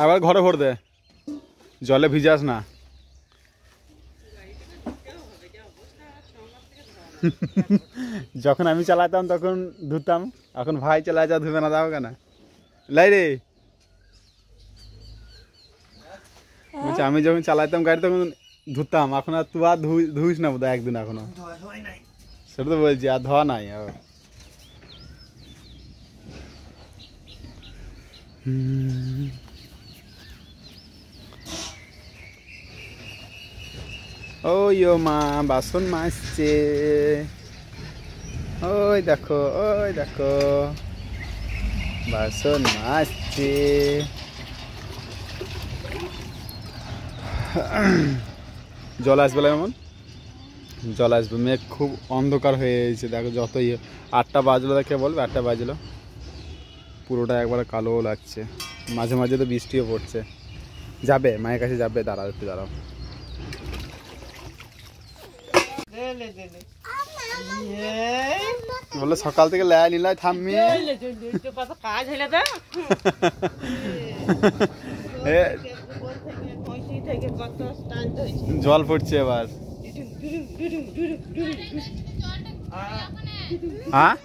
আবার ঘরে ভর দে, জলে ভিজাস না। যখন আমি চালাতাম তখন ধুতাম, এখন ভাই চালায় যা ধুবে না, দাও কেন লাই রে। বলছি আমি যখন চালাইতাম গাড়ি তখন ধুতাম, এখন আর তুই আর ধুইস না বোধহয় একদিন এখনো। সেটা তো বলছি, আর ধোয়া নাই। ওই ও মা বাসন মাজছে, ওই দেখো ওই দেখো বাসন মাজছে। জল আসবে না এমন, জল আসবে, মেঘ খুব অন্ধকার হয়ে গেছে। দেখো যতই 8টা বাজলো, দেখে বলবে 8টা বাজলো, পুরোটা একবারে কালো লাগছে। মাঝে মাঝে তো বৃষ্টিও পড়ছে। যাবে মায়ের কাছে যাবে, দাঁড়াও একটু দাঁড়াও। বললো সকাল থেকে লেয়া নিলাই থামবি, কাজ হইলে তো জল পড়ছে এবার। হ্যাঁ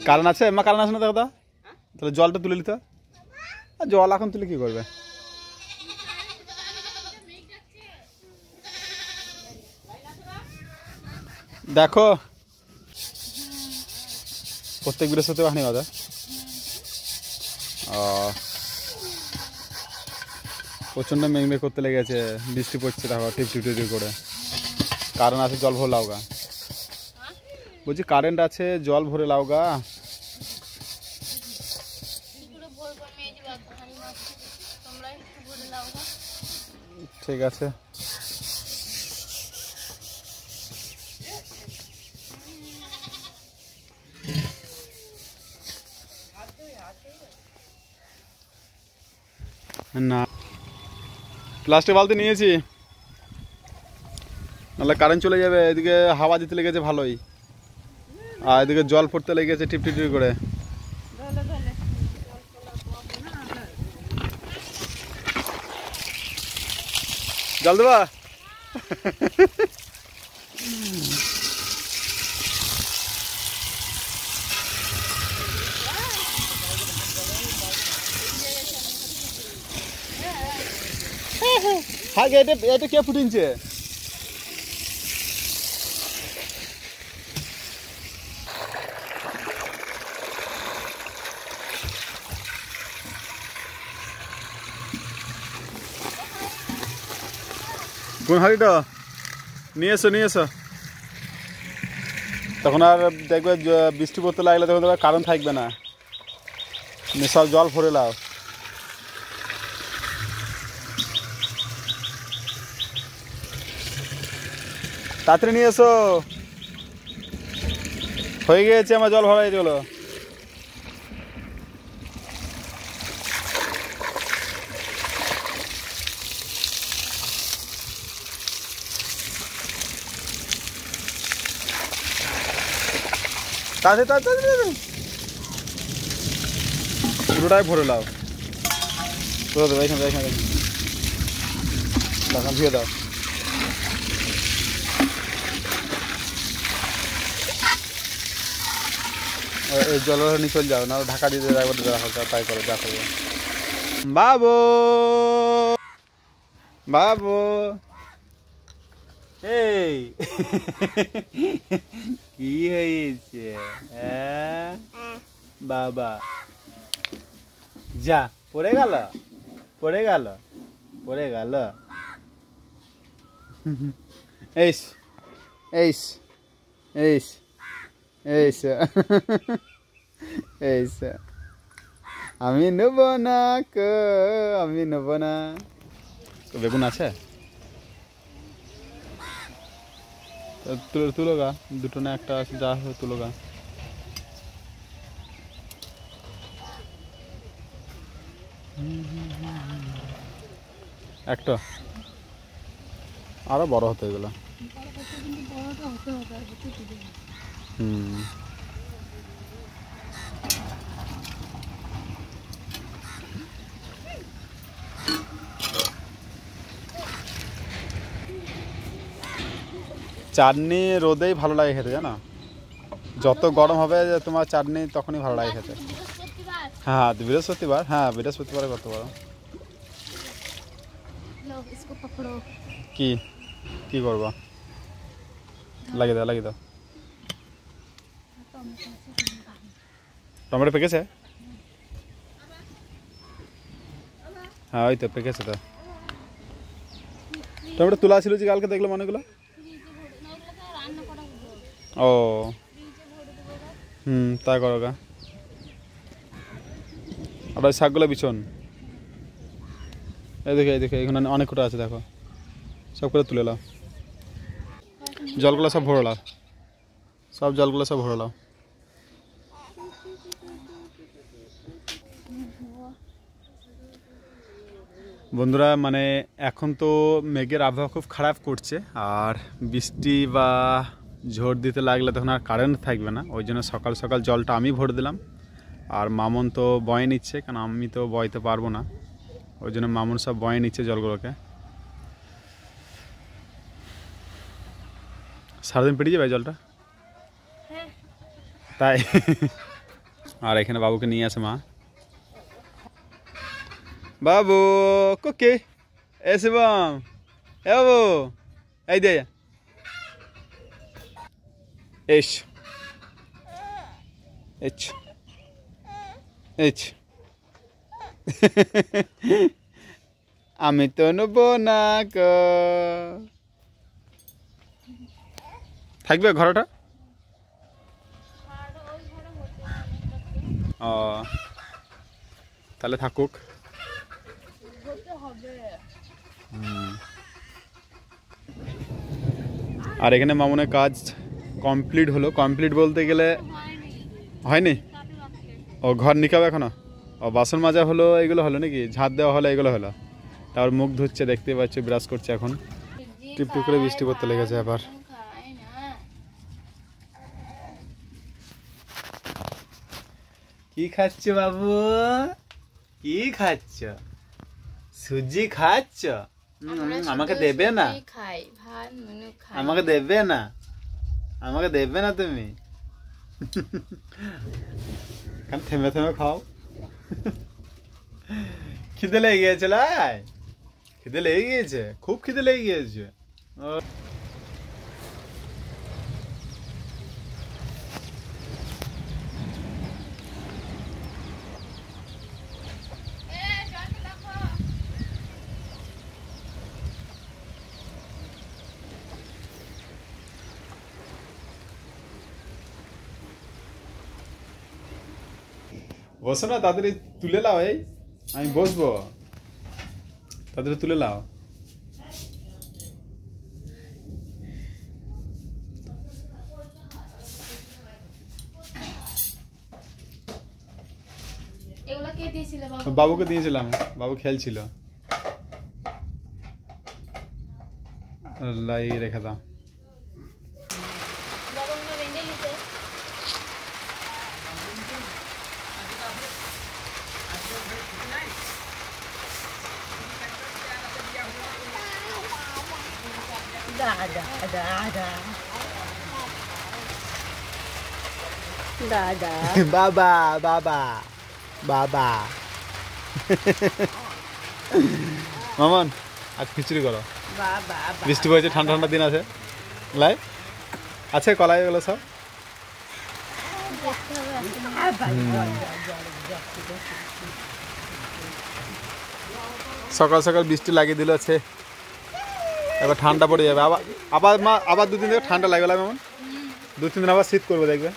কারণ আছে মা, কারণ আছে না দেখো তো, তাহলে জলটা তুলে নিতে। জল এখন তুলে কি করবে? দেখো প্রত্যেক বৃহস্পতিবার হানি বাজা। প্রচণ্ড মেঘমেঘ করতে লেগেছে, বৃষ্টি পড়ছে দেখো টিপ টিপ টিপ করে। কারেন্ট আছে, জল ভরে লাউগা। বলছি কারেন্ট আছে, জল ভরে লাউগা। ঠিক আছে। না প্লাস্টিক বালতি নিয়েছি, নাহলে কারেন্ট চলে যাবে। এদিকে হাওয়া দিতে লেগেছে ভালোই, আর এদিকে জল পড়তে লেগেছে টিপ টিপ করে। জল দেবা? হ্যাঁ এটা কে ফুটিনছে? কোন হাড়িটা নিয়ে এসো নিয়ে এসো। তখন আর দেখবে বৃষ্টি পড়তে লাগলে তখন তোমার কারণ থাকবে না, সব জল ভরে লাও। তাড়াতাড়ি নিয়ে এসো, হয়ে গিয়েছে আমার জল ভরা গেল। তাড়াতাড়ি তাড়াতাড়ি পুরোটাই ভরে লাও। পুরো দেবো এখানে এখানে ধুয়ে দাও। এই জলের নিয়ে চলে যাও, না ঢাকা দিয়ে একবার তাই করো, যা করবে। বাবু বাবু এই কি হয়েছে বাবা? যা পড়ে গেল পড়ে গেল পড়ে গেল। এইস এইস এইস এইস এইস আমি নেব না, আমি নেব না। বেগুন আছে তুলো গা, দুটো না একটা আছে, যা হবে তুলো গা। একটা আরো বড় হতে গেল। চাটনি রোদেই ভালো লাগে খেতে, জানো? যত গরম হবে তোমার চাটনি তখনই ভালো লাগে খেতে। হ্যাঁ বৃহস্পতিবার, হ্যাঁ বৃহস্পতিবারে করতে পারো। কি কি করবা? লাগিয়ে দাও, লাগিয়ে দাও। টমেটো পেকেছে? হ্যাঁ ওই তো পেকেছে তো। টমেটো তোলা ছিল যে কালকে দেখলাম অনেকগুলো। ও তাই করো গা। আর ওই শাকগুলো বিছন, এই দেখে এখানে অনেক কটা আছে, দেখো সব করে তুলে নাও। জলগুলো সব ভরে নাও, সব জলগুলো সব ভরে নাও। বন্ধুরা মানে এখন তো মেঘের আবহাওয়া খুব খারাপ করছে, আর বৃষ্টি বা ঝড় দিতে লাগলে তখন আর কারেন্ট থাকবে না। ওই জন্য সকাল সকাল জলটা আমি ভরে দিলাম, আর মামুন তো বয়ে নিচ্ছে, কারণ আমি তো বইতে পারবো না। ওই জন্য মামুন সব বয়ে নিচ্ছে জলগুলোকে। সারাদিন পেরিয়ে যাবে জলটা, তাই। আর এখানে বাবুকে নিয়ে আসে মা। বাবু কোকে এসে বাম, এ বাবু এই দে এস এচ এচ। আমি তো নেব না গো। থাকবে ঘরটা? ও তাহলে থাকুক। আর এখানে মামুনের কাজ কমপ্লিট হলো। কমপ্লিট বলতে গেলে হয়নি। ও ঘর নিকাবে এখনো। ও বাসন মাজা হলো, এগুলো হলো নাকি? ঝাঁট দেওয়া হলো, এগুলো হলো। তারপর মুখ ধুচ্ছে, দেখতে পাচ্ছি ব্রাশ করছে। এখন টিপটিপ করে বৃষ্টি পড়তে লেগেছে আবার। কি খাচ্ছ বাবু? কি খাচ্ছ? সুজি খাচ্ছ? আমাকে দেবে না? আমাকে দেবে না? আমাকে দেবে না তুমি? থেমে থেমে খাও। খিদে লেগে গিয়েছে? লাই খিদে লেগে গিয়েছে, খুব খিদে লেগে গিয়েছে। বসো না, তাড়াতাড়ি তুলে নাও। এই আমি বসবো, তাড়াতাড়ি তুলে নাও। বাবুকে দিয়েছিলাম, বাবু খেলছিল। লাই রেখে দাও। বাবা বাবা বাবা। মামন আজ খিচুড়ি করো। বৃষ্টি পড়েছে, ঠান্ডা ঠান্ডা দিন আছে। লাই আছে কলাই, এগুলো সব। সকাল সকাল বৃষ্টি লাগিয়ে দিল আছে, এবার ঠান্ডা পড়ে যাবে। আবার আবার 2-3 দিন ঠান্ডা লাগবে। যেমন 2-3 দিন আবার শীত করবে, দেখবে।